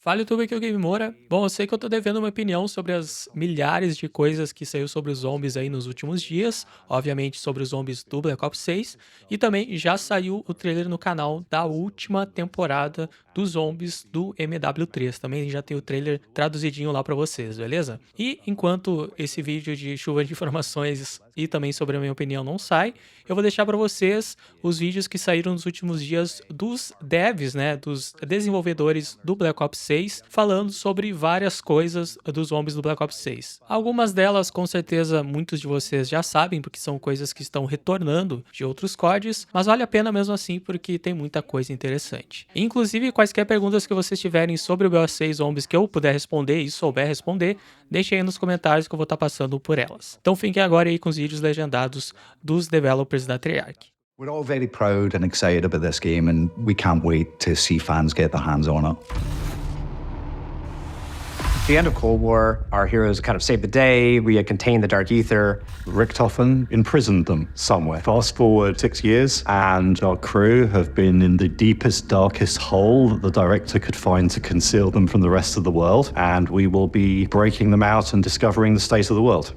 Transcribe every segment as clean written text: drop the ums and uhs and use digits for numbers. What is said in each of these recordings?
Fala, YouTube, aqui é o Game Moura. Bom, eu sei que eu tô devendo uma opinião sobre as milhares de coisas que saiu sobre os zombies aí nos últimos dias, obviamente sobre os zombies do Black Ops 6, e também já saiu o trailer no canal da última temporada dos zombies do MW3. Também já tem o trailer traduzidinho lá pra vocês, beleza? E enquanto esse vídeo de chuva de informações e também sobre a minha opinião não sai, eu vou deixar pra vocês os vídeos que saíram nos últimos dias dos devs, né, dos desenvolvedores do Black Ops 6, falando sobre várias coisas dos zombies do Black Ops 6. Algumas delas, com certeza, muitos de vocês já sabem, porque são coisas que estão retornando de outros CODs, mas vale a pena mesmo assim, porque tem muita coisa interessante. Inclusive, quaisquer perguntas que vocês tiverem sobre o BO6 Zombies que eu puder responder e souber responder, deixem aí nos comentários que eu vou estar passando por elas. Então fiquem agora aí com os vídeos legendados dos developers da Treyarch. We're all very proud and excited about this game, and we can't wait to see fans get their hands on it. At the end of Cold War, our heroes kind of saved the day. We had contained the Dark Ether. Richtofen imprisoned them somewhere. Fast forward 6 years, and our crew have been in the deepest, darkest hole that the director could find to conceal them from the rest of the world, and we will be breaking them out and discovering the state of the world.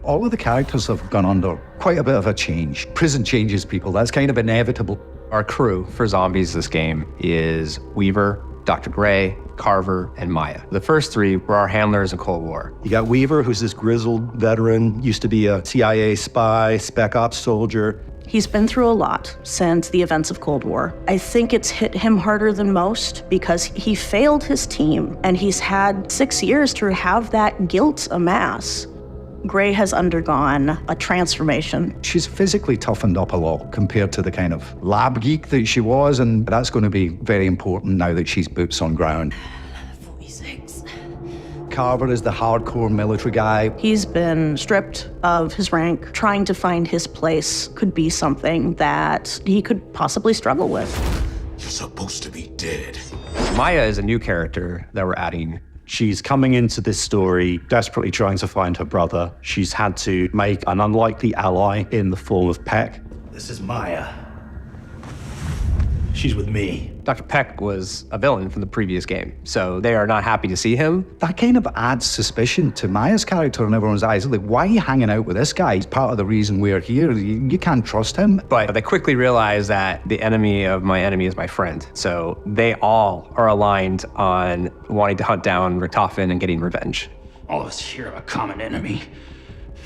All of the characters have gone under quite a bit of a change. Prison changes people, that's kind of inevitable. Our crew for zombies this game is Weaver, Dr. Gray, Carver, and Maya. The first three were our handlers in Cold War. You got Weaver, who's this grizzled veteran, used to be a CIA spy, spec ops soldier. He's been through a lot since the events of Cold War. I think it's hit him harder than most because he failed his team and he's had 6 years to have that guilt amass. Gray has undergone a transformation. She's physically toughened up a lot compared to the kind of lab geek that she was, and that's going to be very important now that she's boots on ground. 46. Carver is the hardcore military guy. He's been stripped of his rank. Trying to find his place could be something that he could possibly struggle with. You're supposed to be dead. Maya is a new character that we're adding. She's coming into this story desperately trying to find her brother. She's had to make an unlikely ally in the form of Peck. This is Maya. She's with me. Dr. Peck was a villain from the previous game, so they are not happy to see him. That kind of adds suspicion to Maya's character in everyone's eyes. Like, why are you hanging out with this guy? He's part of the reason we're here. You can't trust him. But they quickly realize that the enemy of my enemy is my friend. So they all are aligned on wanting to hunt down Richtofen and getting revenge. All of us share a common enemy.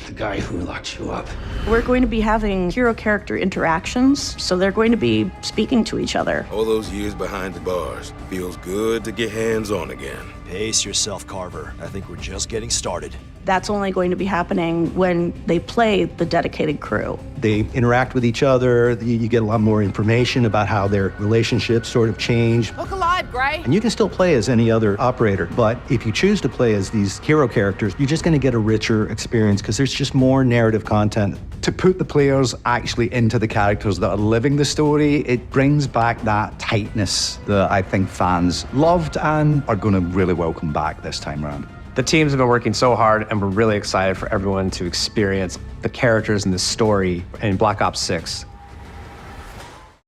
The guy who locked you up. We're going to be having hero character interactions, so they're going to be speaking to each other. All those years behind the bars. Feels good to get hands-on again. Pace yourself, Carver. I think we're just getting started. That's only going to be happening when they play the dedicated crew. They interact with each other. You get a lot more information about how their relationships sort of change. Look alive, Gray. And you can still play as any other operator, but if you choose to play as these hero characters, you're just going to get a richer experience because there's just more narrative content. To put the players actually into the characters that are living the story, it brings back that tightness that I think fans loved and are going to really welcome back this time around. The teams have been working so hard, and we're really excited for everyone to experience the characters in this story in Black Ops 6.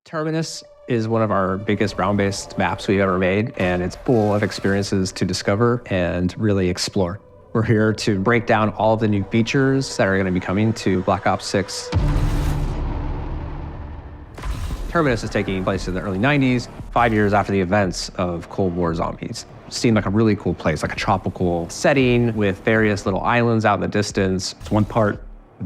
Terminus is one of our biggest ground-based maps we've ever made, and it's full of experiences to discover and really explore. We're here to break down all of the new features that are going to be coming to Black Ops 6. Terminus is taking place in the early 90s, 5 years after the events of Cold War zombies. It seemed like a really cool place, like a tropical setting with various little islands out in the distance. It's one part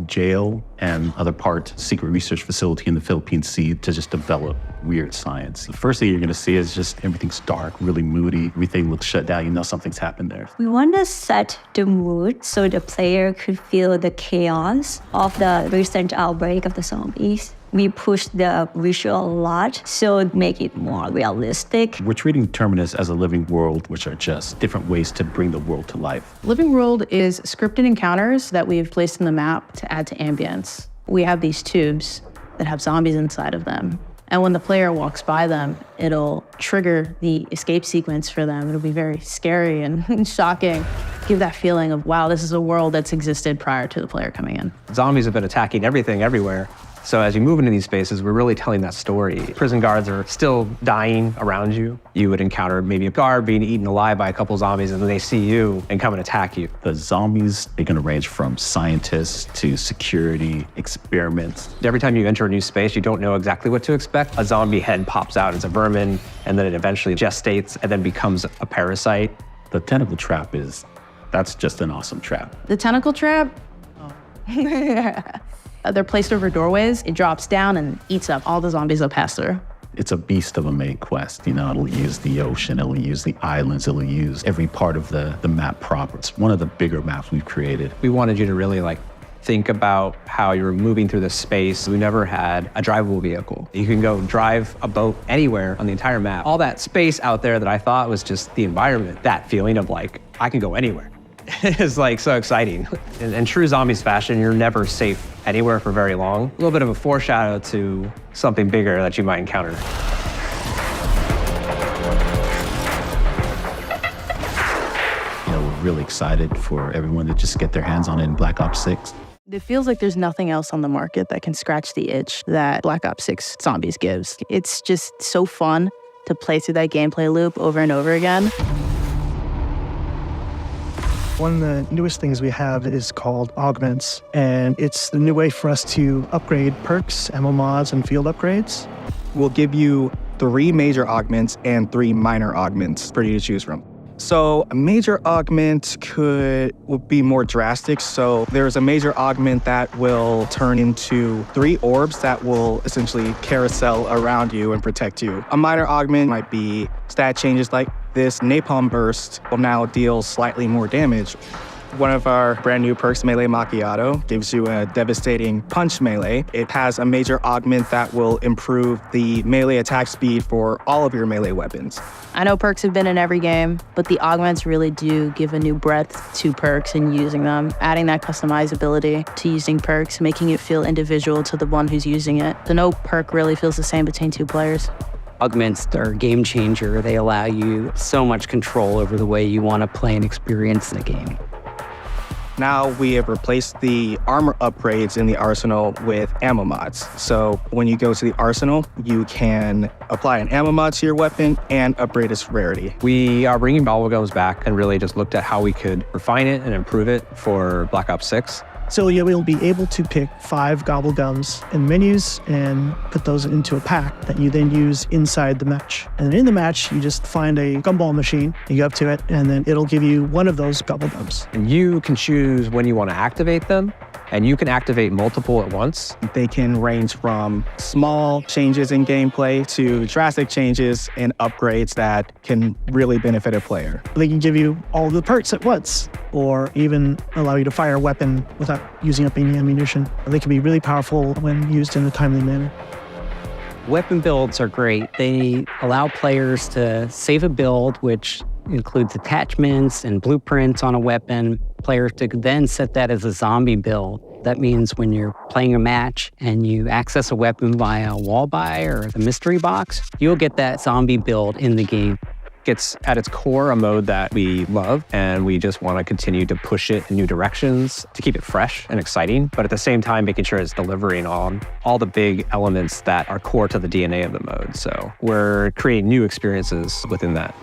jail and other part secret research facility in the Philippine Sea to just develop weird science. The first thing you're going to see is just everything's dark, really moody. Everything looks shut down. You know something's happened there. We want to set the mood so the player could feel the chaos of the recent outbreak of the zombies. We push the visual a lot, so make it more realistic. We're treating Terminus as a living world, which are just different ways to bring the world to life. Living World is scripted encounters that we've placed in the map to add to ambience. We have these tubes that have zombies inside of them. And when the player walks by them, it'll trigger the escape sequence for them. It'll be very scary and shocking. Give that feeling of, wow, this is a world that's existed prior to the player coming in. Zombies have been attacking everything everywhere. So as you move into these spaces, we're really telling that story. Prison guards are still dying around you. You would encounter maybe a guard being eaten alive by a couple zombies, and then they see you and come and attack you. The zombies, they can range from scientists to security, experiments. Every time you enter a new space, you don't know exactly what to expect. A zombie head pops out as a vermin, and then it eventually gestates and then becomes a parasite. The tentacle trap that's just an awesome trap. The tentacle trap? They're placed over doorways. It drops down and eats up all the zombies that pass through. It's a beast of a main quest. It'll use the ocean, it'll use the islands, it'll use every part of the map proper. It's one of the bigger maps we've created. We wanted you to really think about how you were moving through this space. We never had a drivable vehicle. You can go drive a boat anywhere on the entire map. All that space out there that I thought was just the environment, that feeling of I can go anywhere. It's so exciting. In true zombies fashion, you're never safe anywhere for very long. A little bit of a foreshadow to something bigger that you might encounter. We're really excited for everyone to just get their hands on it in Black Ops 6. It feels like there's nothing else on the market that can scratch the itch that Black Ops 6 Zombies gives. It's just so fun to play through that gameplay loop over and over again. One of the newest things we have is called Augments, and it's the new way for us to upgrade perks, ammo mods, and field upgrades. We'll give you 3 major augments and 3 minor augments for you to choose from. So a major augment would be more drastic. So there's a major augment that will turn into 3 orbs that will essentially carousel around you and protect you. A minor augment might be stat changes like this napalm burst will now deal slightly more damage. One of our brand new perks, Melee Macchiato, gives you a devastating punch melee. It has a major augment that will improve the melee attack speed for all of your melee weapons. I know perks have been in every game, but the augments really do give a new breadth to perks and using them, adding that customizability to using perks, making it feel individual to the one who's using it. So no perk really feels the same between 2 players. Augments are a game changer. They allow you so much control over the way you want to play and experience the game. Now we have replaced the armor upgrades in the arsenal with ammo mods. So when you go to the arsenal, you can apply an ammo mod to your weapon and upgrade its rarity. We are bringing bubblegums back and really just looked at how we could refine it and improve it for Black Ops 6. So we'll be able to pick 5 gobblegums in menus and put those into a pack that you then use inside the match. And in the match, you just find a gumball machine, you go up to it, and then it'll give you one of those gobblegums. And you can choose when you want to activate them, and you can activate multiple at once. They can range from small changes in gameplay to drastic changes and upgrades that can really benefit a player. They can give you all the perks at once, or even allow you to fire a weapon without using up any ammunition. They can be really powerful when used in a timely manner. Weapon builds are great. They allow players to save a build, which includes attachments and blueprints on a weapon. Players to then set that as a zombie build. That means when you're playing a match and you access a weapon via a wall buy or the mystery box, you'll get that zombie build in the game. It's at its core a mode that we love, and we just want to continue to push it in new directions to keep it fresh and exciting, but at the same time making sure it's delivering on all the big elements that are core to the DNA of the mode. So we're creating new experiences within that.